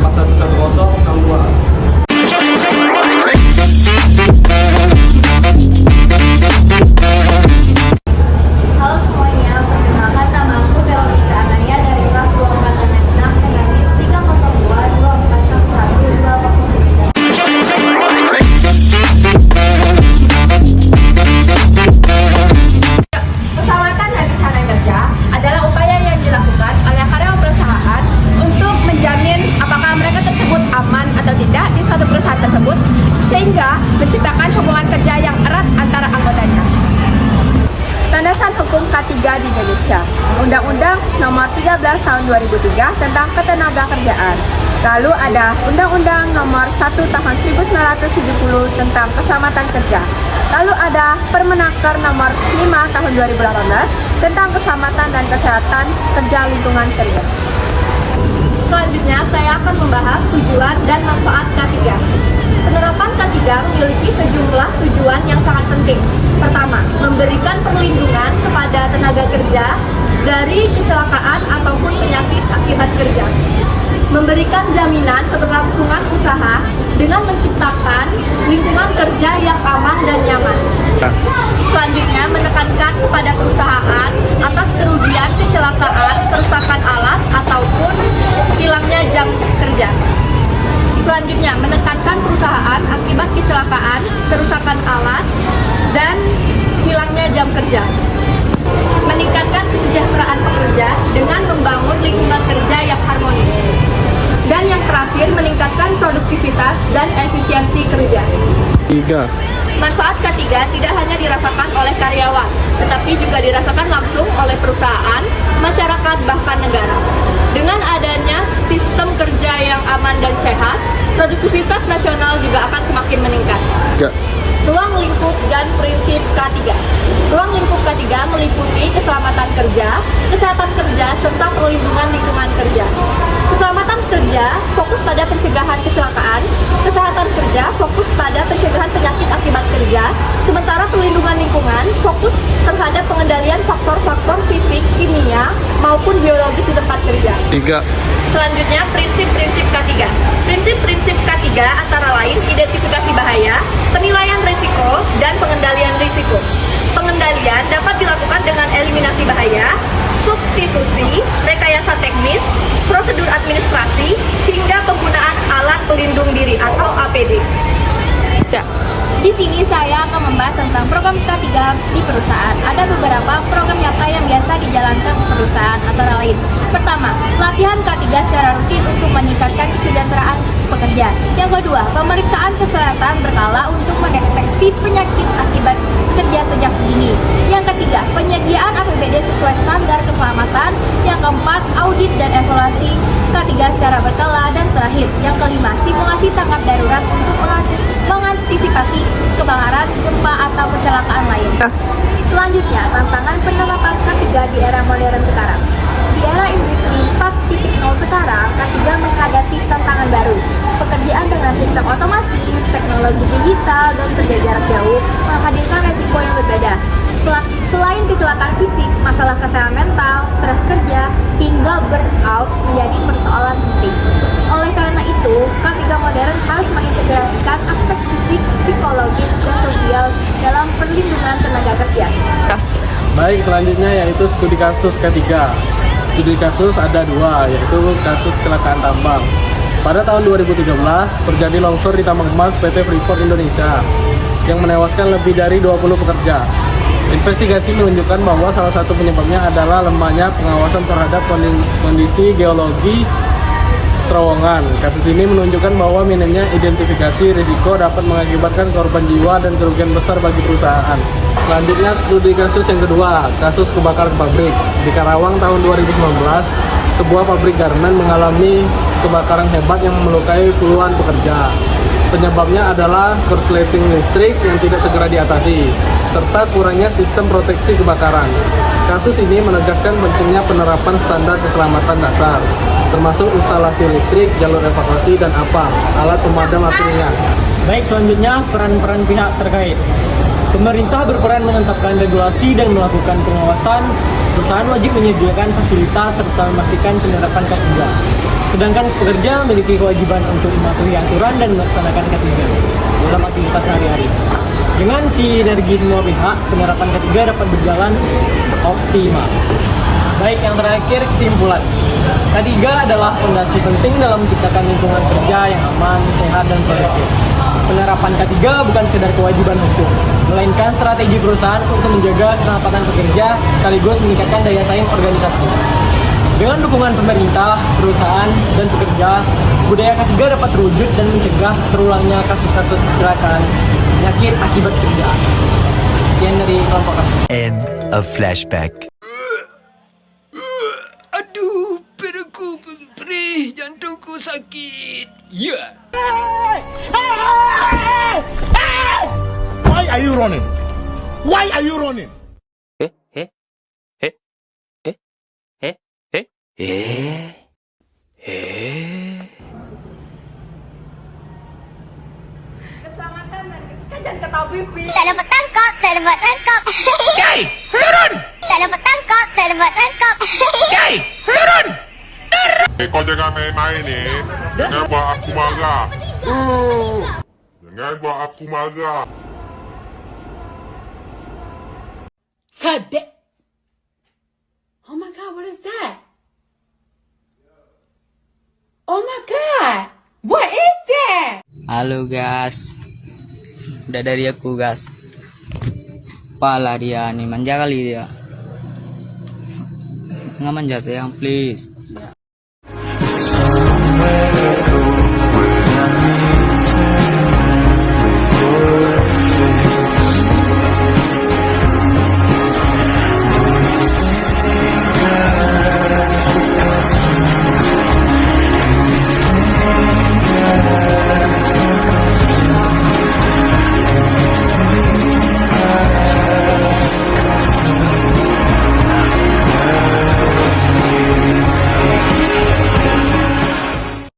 411062. Halo semuanya, perkenalkan nama aku Veronica Anaya dari kelas 2466 dengan NIM 302412003. Keselamatan dan kesehatan kerja adalah upaya yang dilakukan oleh karyawan perusahaan untuk menjamin apakah mereka tersebut aman atau tidak di suatu perusahaan tersebut, sehingga menciptakan hubungan kerja yang erat antara anggotanya. Landasan hukum K3 di Indonesia, Undang-Undang Nomor 13 Tahun 2003 tentang Ketenagakerjaan. Lalu ada Undang-Undang Nomor 1 Tahun 1970 tentang Keselamatan Kerja. Lalu ada Permenaker Nomor 5 Tahun 2018 tentang Keselamatan dan Kesehatan Kerja Lingkungan Kerja. Selanjutnya saya akan membahas tujuan dan manfaat K3. Penerapan K3 memiliki sejumlah tujuan yang sangat penting. Pertama, memberikan perlindungan kepada tenaga kerja dari kecelakaan ataupun penyakit akibat kerja. Memberikan jaminan keberlangsungan usaha dengan menciptakan lingkungan kerja yang aman dan nyaman. Selanjutnya, menekankan kepada perusahaan atas kerugian kecelakaan, kerusakan alat, ataupun hilangnya jam kerja. Selanjutnya, menekankan perusahaan akibat kecelakaan, kerusakan alat, dan hilangnya jam kerja. Meningkatkan kesejahteraan pekerja dengan membangun lingkungan kerja yang harmonis. Dan yang terakhir, meningkatkan produktivitas dan efisiensi kerja. 3. Manfaat K3 tidak hanya dirasakan oleh karyawan, tetapi juga dirasakan langsung oleh perusahaan, masyarakat, bahkan negara. Dengan adanya sistem kerja yang aman dan sehat, produktivitas nasional juga akan semakin meningkat. 3. Ruang lingkup dan prinsip K3. Ruang lingkup K3 meliputi keselamatan kerja, kesehatan kerja, serta perlindungan lingkungan kerja. Keselamatan kerja fokus pada pencegahan kecelakaan, kesehatan kerja fokus pada pencegahan penyakit akibat kerja, sementara perlindungan lingkungan fokus terhadap pengendalian faktor-faktor fisik, kimia, maupun biologis di tempat kerja. 3. Selanjutnya, prinsip-prinsip K3. Prinsip-prinsip K3 antara lain identifikasi bahaya, penilaian risiko, dan pengendalian risiko. Pengendalian dapat dilakukan dengan eliminasi bahaya, substitusi, rekayasa teknis, prosedur administrasi, hingga penggunaan alat pelindung diri atau APD. Di sini saya akan membahas tentang program K3 di perusahaan. Ada beberapa program nyata yang biasa dijalankan perusahaan antara lain. Pertama, latihan K3 secara rutin untuk meningkatkan kesejahteraan pekerja. Yang kedua, pemeriksaan kesehatan berkala untuk mendeteksi penyakit akibat kerja sejak dini. Yang ketiga, penyediaan APBD sesuai standar keselamatan. Yang keempat, audit dan evaluasi K3 secara berkala. Dan terakhir, yang kelima, simulasi tanggap darurat untuk mengantisipasi kebakaran, gempa, atau kecelakaan lain. Selanjutnya, tantangan penerapan K3 di era modern sekarang. Di era industri 4.0 sekarang, K3 menghadapi tantangan baru. Pekerjaan dengan sistem otomatis, teknologi digital, dan kerja jarak jauh menghadirkan resiko yang berbeda. Selain kecelakaan fisik, masalah kesehatan mental, stres kerja, hingga burnout menjadi persoalan penting. Oleh karena itu, K3 modern harus mengintegrasikan aspek fisik, psikologis, dan sosial dalam perlindungan tenaga kerja. Baik, selanjutnya yaitu studi kasus K3. Studi kasus ada dua, yaitu kasus kecelakaan tambang. Pada tahun 2013, terjadi longsor di tambang emas PT Freeport Indonesia yang menewaskan lebih dari 20 pekerja. Investigasi menunjukkan bahwa salah satu penyebabnya adalah lemahnya pengawasan terhadap kondisi geologi terowongan. Kasus ini menunjukkan bahwa minimnya identifikasi risiko dapat mengakibatkan korban jiwa dan kerugian besar bagi perusahaan. Selanjutnya, studi kasus yang kedua, kasus kebakaran pabrik. Di Karawang tahun 2019, sebuah pabrik garmen mengalami kebakaran hebat yang melukai puluhan pekerja. Penyebabnya adalah korsleting listrik yang tidak segera diatasi, serta kurangnya sistem proteksi kebakaran. Kasus ini menegaskan pentingnya penerapan standar keselamatan dasar, termasuk instalasi listrik, jalur evakuasi, dan alat pemadam api ringan. Baik, selanjutnya peran-peran pihak terkait. Pemerintah berperan menetapkan regulasi dan melakukan pengawasan. Perusahaan wajib menyediakan fasilitas serta memastikan penerapan K3. Sedangkan pekerja memiliki kewajiban untuk mematuhi aturan dan melaksanakan K3 dalam aktivitas sehari-hari. Dengan sinergi semua pihak, penerapan K3 dapat berjalan optimal. Baik, yang terakhir kesimpulan. K3 adalah fondasi penting dalam menciptakan lingkungan kerja yang aman, sehat, dan produktif. Penerapan K3 bukan sekedar kewajiban hukum, melainkan strategi perusahaan untuk menjaga keselamatan pekerja sekaligus meningkatkan daya saing organisasi. Dengan dukungan pemerintah, perusahaan, dan pekerja, budaya K3 dapat terwujud dan mencegah terulangnya kasus-kasus kecelakaan penyakit akibat kerja. Sekian dari kelompok kami. End of flashback. Aduh, perutku perih, jantungku sakit. Ya. Why are you running? Why are you running? Keselamatan dan kan jangan ketawa pipi. Tak dapat tangkap, tak dapat tangkap. Hey, turun! Tak dapat tangkap, tak dapat tangkap. Hey, turun! Kau jangan main-main ni. Jangan buat aku marah. Jangan buat aku marah. Oh my god, what is that? Oh my god, what is that? Halo guys, udah dari aku guys. Pala dia nih, manja kali dia. Nggak manja sayang please.